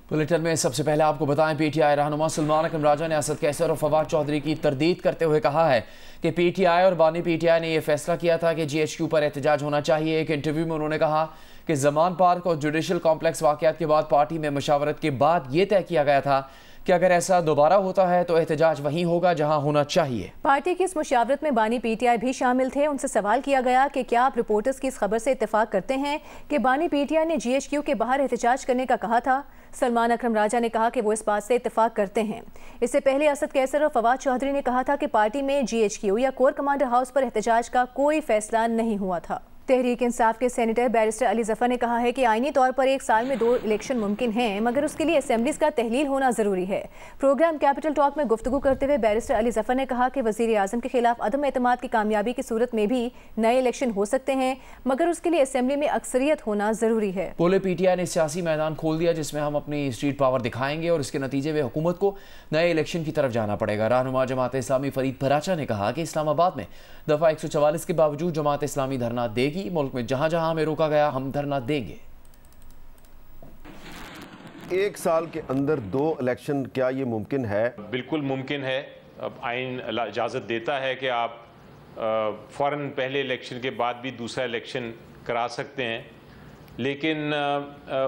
Bulletin में सबसे पहले आपको बताएं, पीटीआई रहनुमा सलमान अकरम राजा ने असद कैसर और फवाद चौधरी की तरदीद करते हुए कहा है कि पीटीआई और बानी पीटीआई ने यह फैसला किया था कि जीएचक्यू पर एहतजाज होना चाहिए। एक इंटरव्यू में उन्होंने कहा कि जमान पार्क और जुडिशल कॉम्प्लेक्स वाकयात के बाद पार्टी में मशावरत के बाद यह तय किया गया था कि अगर ऐसा दोबारा होता है तो एहतजाज वहीं होगा जहां होना चाहिए। पार्टी की इस मुशावरत में बानी पीटीआई भी शामिल थे। उनसे सवाल किया गया कि क्या आप रिपोर्टर्स की इस खबर से इत्तेफाक करते हैं कि बानी पीटीआई ने जीएचक्यू के बाहर एहतजाज करने का कहा था। सलमान अकरम राजा ने कहा कि वो इस बात से इत्तेफाक करते हैं। इससे पहले असद कैसर और फवाद चौधरी ने कहा था कि पार्टी में जीएचक्यू या कोर कमांडर हाउस पर एहतजाज का कोई फैसला नहीं हुआ था। तहरीक इंसाफ के सेनेटर बैरिस्टर अली जफर ने कहा है कि आईनी तौर पर एक साल में 2 इलेक्शन मुमकिन हैं, मगर उसके लिए असेंबलीज का तहलील होना जरूरी है। प्रोग्राम कैपिटल टॉक में गुफ्तगू करते हुए बैरिस्टर अली जफर ने कहा कि वजीर आजम के खिलाफ अदम एतमाद की कामयाबी की सूरत में भी नए इलेक्शन हो सकते हैं, मगर उसके लिए असेंबली में अक्सरियत होना जरूरी है। बोले पीटीआई ने सियासी मैदान खोल दिया जिसमें हम अपनी स्ट्रीट पावर दिखाएंगे और इसके नतीजे में हुकूमत को नए इलेक्शन की तरफ जाना पड़ेगा। रहनुमा जमात इस्लामी फरीद भराचा ने कहा कि इस्लामाबाद में दफा 144 के बावजूद जमात इस्लामी धरना देगी। मुल्क में जहां जहां हमें रोका गया हम धरना देंगे। एक साल के अंदर 2 इलेक्शन क्या ये मुमकिन है? बिल्कुल मुमकिन है। अब आइन इजाज़त देता है कि आप फ़ौरन पहले इलेक्शन के बाद भी दूसरा इलेक्शन करा सकते हैं, लेकिन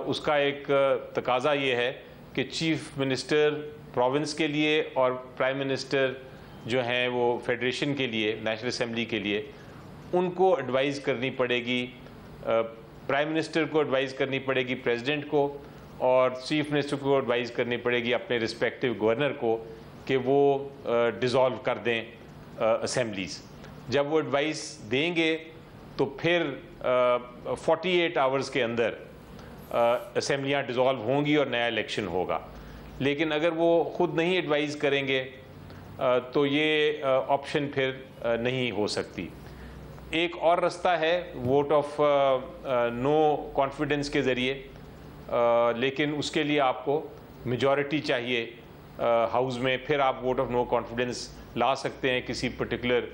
उसका एक तकाजा ये है कि चीफ मिनिस्टर प्रोविंस के लिए और प्राइम मिनिस्टर जो हैं वो फेडरेशन के लिए, नेशनल असेंबली के लिए, उनको एडवाइज़ करनी पड़ेगी। प्राइम मिनिस्टर को एडवाइज़ करनी पड़ेगी प्रेसिडेंट को, और चीफ मिनिस्टर को एडवाइज़ करनी पड़ेगी अपने रिस्पेक्टिव गवर्नर को कि वो डिज़ोल्व कर दें असेंबलीज़। जब वो एडवाइस देंगे तो फिर 48 आवर्स के अंदर असेंबलियाँ डिज़ोल्व होंगी और नया इलेक्शन होगा। लेकिन अगर वो ख़ुद नहीं एडवाइज़ करेंगे तो ये ऑप्शन फिर नहीं हो सकती। एक और रास्ता है वोट ऑफ नो कॉन्फिडेंस के ज़रिए, लेकिन उसके लिए आपको मेजॉरिटी चाहिए हाउस में। फिर आप वोट ऑफ नो कॉन्फिडेंस ला सकते हैं किसी पर्टिकुलर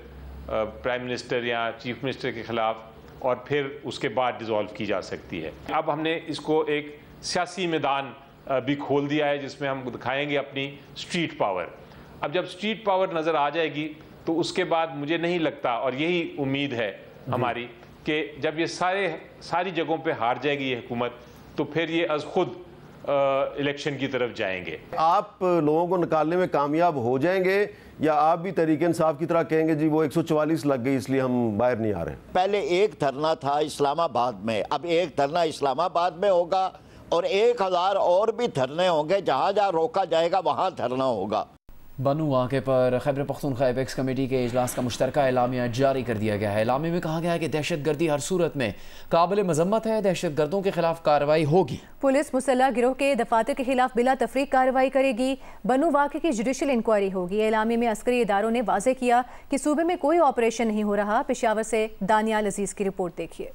प्राइम मिनिस्टर या चीफ मिनिस्टर के ख़िलाफ़, और फिर उसके बाद डिज़ोल्व की जा सकती है। अब हमने इसको एक सियासी मैदान भी खोल दिया है जिसमें हम दिखाएंगे अपनी स्ट्रीट पावर। अब जब स्ट्रीट पावर नज़र आ जाएगी तो उसके बाद मुझे नहीं लगता, और यही उम्मीद है हमारी, कि जब ये सारी जगहों पे हार जाएगी ये हुकूमत तो फिर ये अज खुद इलेक्शन की तरफ जाएंगे। आप लोगों को निकालने में कामयाब हो जाएंगे या आप भी तहरीक इंसाफ की तरह कहेंगे जी वो 144 लग गई इसलिए हम बाहर नहीं आ रहे? पहले एक धरना था इस्लामाबाद में, अब एक धरना इस्लामाबाद में होगा और 1000 और भी धरने होंगे। जहाँ जहाँ रोका जाएगा वहाँ धरना होगा। बनू वाक़े पर खैबर पख्तूनख्वा एपेक्स कमेटी के इजलास का मुश्तरका एलामिया जारी कर दिया गया है। एलामे में कहा गया है कि दहशत गर्दी हर सूरत में काबिल मजम्मत है, दहशत गर्दों के खिलाफ कार्रवाई होगी। पुलिस मुसल्लह गिरोह के दफातर के खिलाफ बिला तफरीक कार्रवाई करेगी। बनू वाक़े की जुडिशल इंक्वायरी होगी। एलामे में अस्करी इदारों ने वाज़े किया कि सूबे में कोई ऑपरेशन नहीं हो रहा। पेशावर से दानियाल अजीज़ की रिपोर्ट देखिए।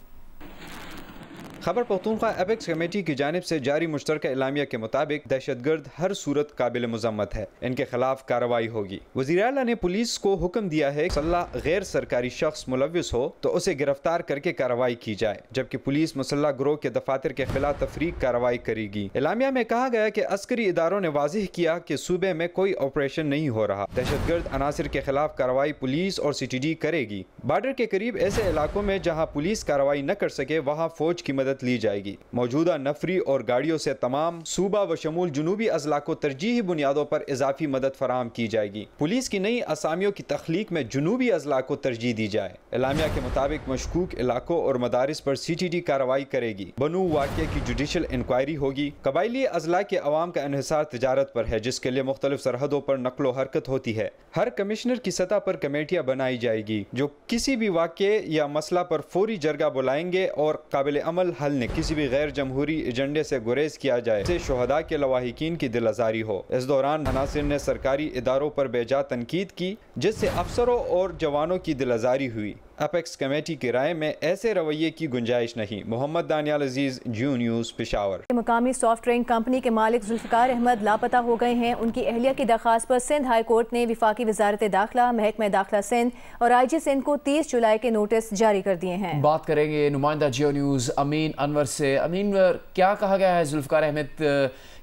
खैबर पख्तूनख्वा एपेक्स कमेटी की जानिब से जारी मुश्तरका एलामिया के मुताबिक दहशतगर्द हर सूरत काबिल मुजम्मत है, इनके खिलाफ कार्रवाई होगी। वज़ीर आला ने पुलिस को हुक्म दिया है कि मुसल्लह गैर सरकारी शख्स मुलव्विस हो तो उसे गिरफ्तार करके कार्रवाई की जाए, जबकि पुलिस मुसल्लह गिरोह के दफातर के खिलाफ तफरीक कार्रवाई करेगी। एलामिया में कहा गया कि अस्करी इदारों ने वाज़ेह किया कि सूबे में कोई ऑपरेशन नहीं हो रहा। दहशतगर्द अनासिर के खिलाफ कार्रवाई पुलिस और CTD करेगी। बॉर्डर के करीब ऐसे इलाकों में जहाँ पुलिस कार्रवाई न कर सके वहाँ फौज की मदद ली जाएगी। मौजूदा नफरी और गाड़ियों से तमाम सूबा व शमूल जुनूबी अजला को तरजीही बुनियादों पर इजाफी मदद फराहम की जाएगी। पुलिस की नई असामियों की तख्लीक में जुनूबी अजला को तरजीह दी जाए। एलामिया के मुताबिक मशकूक इलाकों और मदारिस पर CTD कार्रवाई करेगी। बनू वाक़े की जुडिशल इंक्वायरी होगी। कबायली अजला के अवाम का इन्हिसार तिजारत पर है, जिसके लिए मुख्तलिफ सरहदों पर नकलो हरकत होती है। हर कमिश्नर की सतह पर कमेटियाँ बनाई जाएगी जो किसी भी वाक़े या मसला पर फौरी जरगा बुलाएंगे और काबिल अमल हल ने किसी भी गैर जमहूरी एजेंडे से गुरेज किया जाए से शुहदा के लवाहिकीन की दिल आज़ारी हो। इस दौरान अनासिर ने सरकारी इदारों पर बेजा तनकीद की जिससे अफसरों और जवानों की दिल आज़ारी हुई। अपेक्स कमेटी की राय में ऐसे रवैये की गुंजाइश नहीं। मोहम्मद दानियाल अजीज, जियो न्यूज़, पेशावर। मुकामी सॉफ्ट ड्रिंक कंपनी के मालिक जुल्फिकार अहमद लापता हो गए हैं। उनकी अहलिया की दरखास्त पर सिंध हाई कोर्ट ने विफाकी वजारत दाखिला, महकमा दाखिला सिंध और IG सिंध को 30 जुलाई के नोटिस जारी कर दिए हैं। बात करेंगे नुमाइंदा जियो न्यूज़ अमीन अनवर से। अमीन, क्या कहा गया है जुल्फिकार अहमद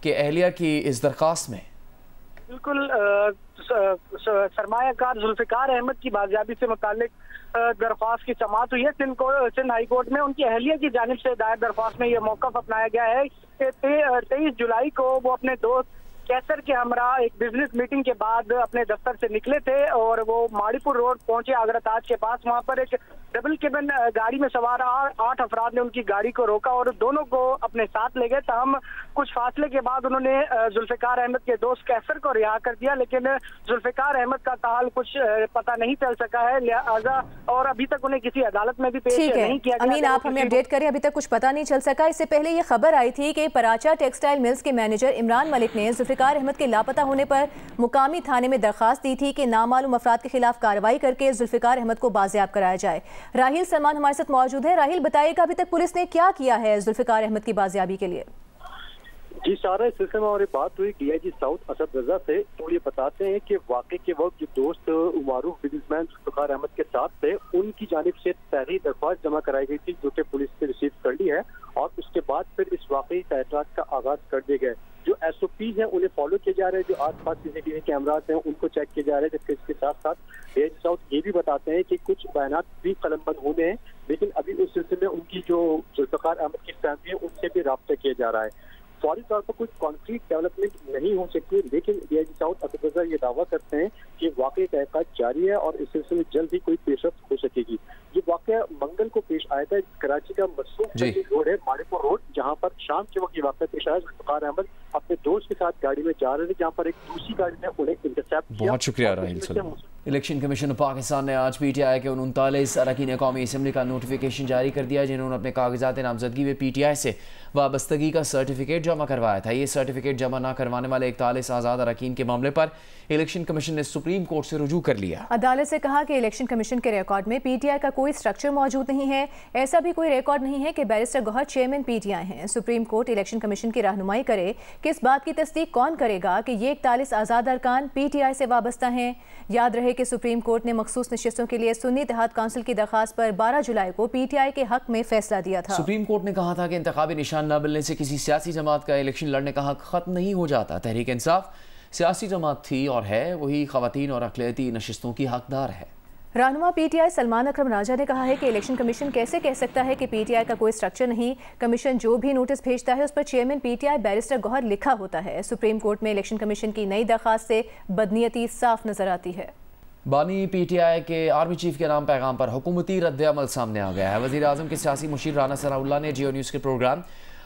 के अहलिया की इस दरखास्त में? बिल्कुल, सरमायाकार जुल्फिकार अहमद की बाजियाबी से मुतालिक दरख्वास्त की समाअत हुई है सिंध हाई कोर्ट में। उनकी अहलिया की जानिब से दायर दरख्वास्त में यह मौक़िफ़ अपनाया गया है कि 23 जुलाई को वो अपने दोस्त कैसर के हमरा एक बिजनेस मीटिंग के बाद अपने दफ्तर से निकले थे और वो माड़ीपुर रोड पहुंचे आगरा ताज के पास। वहां पर एक डबल केबिन गाड़ी में सवार 8 अफराद ने उनकी गाड़ी को रोका और दोनों को अपने साथ ले गए। तहम कुछ फासले के बाद उन्होंने जुल्फिकार अहमद के दोस्त कैसर को रिहा कर दिया, लेकिन जुल्फिकार अहमद का ताल कुछ पता नहीं चल सका है, लिहाजा और अभी तक उन्हें किसी अदालत में भी पेश नहीं किया गया। अमीन, आप हमें अपडेट करें, अभी तक कुछ पता नहीं चल सका। इससे पहले ये खबर आई थी कि पराचा टेक्सटाइल मिल्स के मैनेजर इमरान मलिक ने जुल्फिकार अहमद के लापता होने पर मुकामी थाने में दरखास्त दी थी कि नामालूम अफराद के खिलाफ कार्रवाई करके जुल्फिकार अहमद को बाजियाब कराया जाए। राहिल सलमान हमारे साथ मौजूद है। राहिल, बताइएगा अभी तक पुलिस ने क्या किया है जुल्फिकार अहमद की बाजियाबी के लिए? जी सारा, इस सिलसिले में हमारी बात हुई DIG साउथ असद रजा से। तो ये बताते हैं कि वाकई के वक्त जो दोस्त मारूफ बिजनेसमैन जुल्फिकार अहमद के साथ थे, उनकी जानिब से तहरीर दरख्वास्त जमा कराई गई थी, जो कि पुलिस ने रिसीव कर ली है और उसके बाद फिर इस वाकई तहरीर का आगाज कर दिए गए। जो SOPs हैं उन्हें फॉलो किए जा रहे हैं, जो आसपास CCTV कैमरास हैं उनको चेक किए जा रहे हैं, जबकि इसके साथ साथ DIG साउथ ये भी बताते हैं कि कुछ बयानात भी कलमबंद होने हैं, लेकिन अभी उस सिलसिले में उनकी जो जुल्फिकार अहमद की फैमिली है उनसे भी राब्ता किया जा रहा है। फौरी तौर पर कुछ कॉन्क्रीट डेवलपमेंट नहीं हो सकती, लेकिन DIG साउथ असद रजा ये दावा करते हैं कि वाकई तहकीकात जारी है और इस सिलसिले में जल्द ही कोई पेशरफ्त हो सकेगी। ये वाकया मंगल को पेश आया था। कराची का मसरूफ रोड है, माड़ीपुर रोड, जहाँ पर शाम के वक्त ये वाकया पेश आया। जुल्फिकार अहमद अपने दोस्त के साथ गाड़ी में जा रहे थे, जहाँ पर एक दूसरी गाड़ी ने उन्हें इंटरसेप्ट किया। बहुत शुक्रिया राहिल। इलेक्शन कमीशन पाकिस्तान ने आज PTI के 39 अरकान कौमी असम्बली का नोटिफिकेशन जारी कर दिया, जिन्होंने अपने कागजात नामजदगी में PTI से वाबस्तगी का सर्टिफिकेट जमा करवाया था। ये सर्टिफिकेट जमा न करवाने वाले 41 आज़ाद अरकान के मामले पर इलेक्शन कमीशन ने सुप्रीम कोर्ट से रुजू कर लिया। अदालत से कहा कि इलेक्शन कमीशन के रिकॉर्ड में PTI का कोई स्ट्रक्चर मौजूद नहीं है। ऐसा भी कोई रिकॉर्ड नहीं है कि बैरिस्टर गौहर चेयरमैन PTI हैं। सुप्रीम कोर्ट इलेक्शन कमीशन की रहनुमाई करे कि इस बात की तस्दीक कौन करेगा कि ये 41 आज़ाद अरकान PTI से वाबस्ता हैं। याद रहे कि सुप्रीम कोर्ट ने मखसूस नशिस्तों के लिए सुन्नी इत्तेहाद काउंसिल की दरखास्त पर 12 जुलाई को PTI के हक में फैसला दिया था। सुप्रीम कोर्ट ने कहा था कि इंतखाबी निशान न मिलने से किसी सियासी जमात का इलेक्शन लड़ने का हक खत्म नहीं हो जाता। तहरीक इंसाफ सियासी जमात थी और है, वही खवातीन और अक़लियती नशिस्तों की हकदार है। रहनुमा PTI सलमान अकरम राजा ने कहा है कि इलेक्शन कमीशन कैसे कह सकता है कि PTI का कोई स्ट्रक्चर नहीं। कमीशन जो भी नोटिस भेजता है उस पर चेयरमैन PTI बैरिस्टर गौहर लिखा होता है। सुप्रीम कोर्ट में इलेक्शन कमीशन की नई दरखास्त से बदनीयती साफ नजर आती है। बानी PTI के आर्मी चीफ के नाम पैगाम पर हुकूमती रद्द-ए-अमल सामने आ गया है। वज़ीर आज़म के सियासी मुशीर राना सनाउल्लाह ने जियो न्यूज़ के प्रोग्राम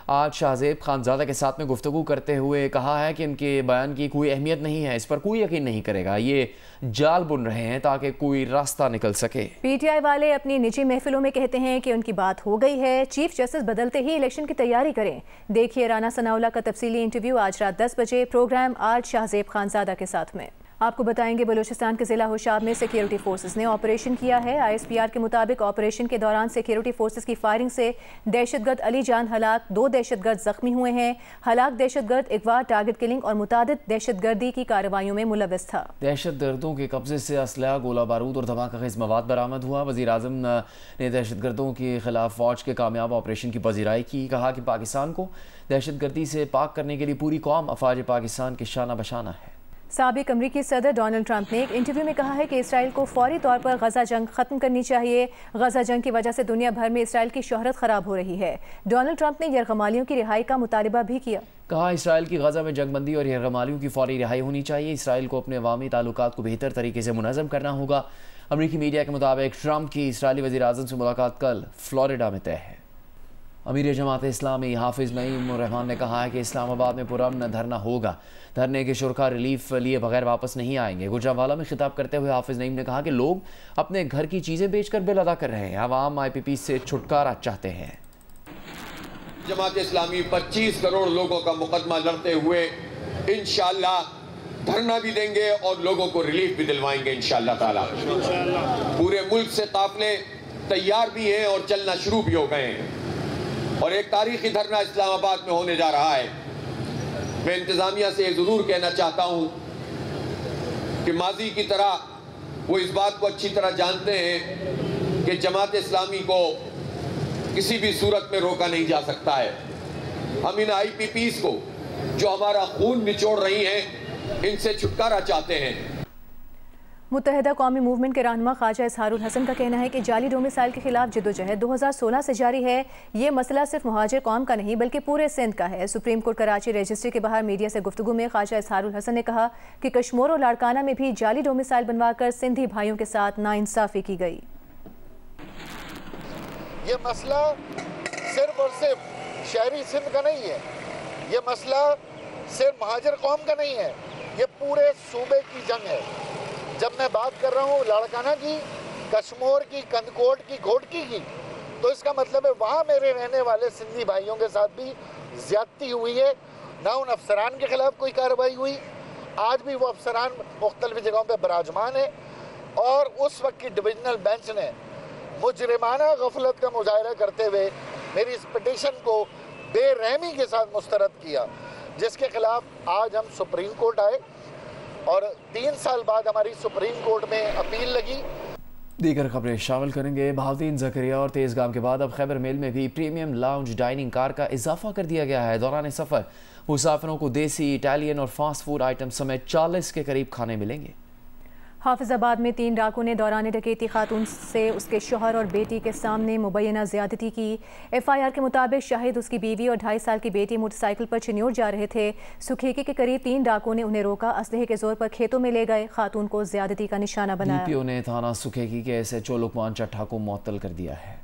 आज शाहजेब खानजादा के साथ में गुफ्तगू करते हुए कहा है कि उनके बयान की कोई अहमियत नहीं है, इस पर कोई यकीन नहीं करेगा, ये जाल बुन रहे हैं ताकि कोई रास्ता निकल सके। PTI वाले अपनी निजी महफिलों में कहते हैं कि उनकी बात हो गई है, चीफ जस्टिस बदलते ही इलेक्शन की तैयारी करें। देखिए राना सनाउल्लाह का तफसीली इंटरव्यू आज रात 10 बजे प्रोग्राम आज शाहजेब खानजादा के साथ में। आपको बताएंगे बलूचिस्तान के जिला होशाब में सिक्योरिटी फोर्सेस ने ऑपरेशन किया है। ISPR के मुताबिक ऑपरेशन के दौरान सिक्योरिटी फोर्सेस की फायरिंग से दहशतगर्द अली जान हलाक, 2 दहशतगर्द जख्मी हुए हैं। हलाक दहशतगर्द अगवा, टारगेट किलिंग और मुतादिद दहशतगर्दी की कार्रवाइयों में मुलव्वस था। दहशतगर्दों के कब्जे से असलहा, गोला बारूद और धमाकाखेज मवाद बरामद हुआ। वज़ीर आज़म ने दहशतगर्दों के खिलाफ फौज के कामयाब ऑपरेशन की पजीराई की। कहा कि पाकिस्तान को दहशतगर्दी से पाक करने के लिए पूरी कौम अफवाज पाकिस्तान के शाना बशाना है। साबिक अमरीकी सदर डोनाल्ड ट्रंप ने एक इंटरव्यू में कहा है कि इसराइल को फौरी तौर पर गजा जंग खत्म करनी चाहिए। गजा जंग की वजह से दुनिया भर में इसराइल की शोहरत खराब हो रही है। डोनाल्ड ट्रंप ने यरगमालियों की रिहाई का मुतालिबा भी किया। कहा इसराइल की गजा में जंगबंदी और यरगमालियों की फौरी रिहाई होनी चाहिए। इसराइल को अपने अवामी ताल्लुकात को बेहतर तरीके से मुनज़्ज़म करना होगा। अमरीकी मीडिया के मुताबिक ट्रंप की इसराइली वज़ीर आज़म से मुलाकात कल फ्लोरिडा में तय है। अमीर जमात इस्लामी हाफिज़ नईम रहमान ने कहा है कि इस्लामाबाद में पुरअमन धरना होगा। धरने के शुरका रिलीफ लिए बगैर वापस नहीं आएंगे। गुजरांवाला में खिताब करते हुए हाफिज़ नईम ने कहा कि लोग अपने घर की चीज़ें बेचकर बिल अदा कर रहे हैं। अवाम IPP से छुटकारा चाहते हैं। जमात इस्लामी 25 करोड़ लोगों का मुकदमा लड़ते हुए इंशाअल्लाह धरना भी देंगे और लोगों को रिलीफ भी दिलवाएंगे इंशाअल्लाह ताला। पूरे मुल्क से काफिले तैयार भी हैं और चलना शुरू भी हो गए हैं और एक तारीखी धरना इस्लामाबाद में होने जा रहा है। मैं इंतज़ामिया से ज़रूर कहना चाहता हूँ कि माजी की तरह वो इस बात को अच्छी तरह जानते हैं कि जमात इस्लामी को किसी भी सूरत में रोका नहीं जा सकता है। हम इन IPPs को जो हमारा खून निचोड़ रही हैं, इनसे छुटकारा चाहते हैं। मुत्तहिदा कौमी मूवमेंट के रहनुमा ख्वाजा इसहारुल हसन का कहना है कि जाली डोमिसाइल के खिलाफ जद्दोजहद 2016 से जारी है। ये मसला सिर्फ मुहाजिर कौम का नहीं बल्कि पूरे सिंध का है। सुप्रीम कोर्ट कराची रजिस्ट्री के बाहर मीडिया से गुफ्तगू में ख्वाजा इसहारुल हसन ने कहा कि कश्मीर और लाड़काना में भी जाली डोमिसाइल बनवाकर सिंधी भाइयों के साथ नाइंसाफी की गई। ये मसला सिर्फ और सिर्फ शहरी सिंध का नहीं है, ये मसला सिर्फ मुहाजिर कौम का नहीं है, ये पूरे सूबे की जंग है। जब मैं बात कर रहा हूँ लाड़काना की, कश्मीर की, कंदकोट की, घोटकी की, तो इसका मतलब है वहाँ मेरे रहने वाले सिंधी भाइयों के साथ भी ज्यादती हुई है। ना उन अफसरान के खिलाफ कोई कार्रवाई हुई, आज भी वो अफसरान मुख्तलिफ जगहों पर बराजमान है और उस वक्त की डिविजनल बेंच ने मुजरिमाना गफलत का मुजाहरा करते हुए मेरी इस पिटीशन को बेरहमी के साथ मुस्तरद किया, जिसके खिलाफ आज हम सुप्रीम कोर्ट आए और 3 साल बाद हमारी सुप्रीम कोर्ट में अपील लगी। दीगर खबरें शामिल करेंगे। बहाउद्दीन जकरिया और तेजगाम के बाद अब खैबर मेल में भी प्रीमियम लाउंज डाइनिंग कार का इजाफा कर दिया गया है। दौरान सफ़र मुसाफिरों को देसी, इटालियन और फास्ट फूड आइटम समेत 40 के करीब खाने मिलेंगे। हाफिजाबाद में 3 डाकुओं ने दौरान डकैती खातून से उसके शौहर और बेटी के सामने मुबैना ज्यादती की। FIR के मुताबिक शाहिद, उसकी बीवी और 2.5 साल की बेटी मोटरसाइकिल पर चिन्योर जा रहे थे। सुखेकी के करीब 3 डाकुओं ने उन्हें रोका, असलहे के जोर पर खेतों में ले गए, खातून को ज्यादती का निशाना बनाया। DPO ने थाना सुखेकी के SHO लुकमान चट्ठा को मुअत्तल कर दिया है।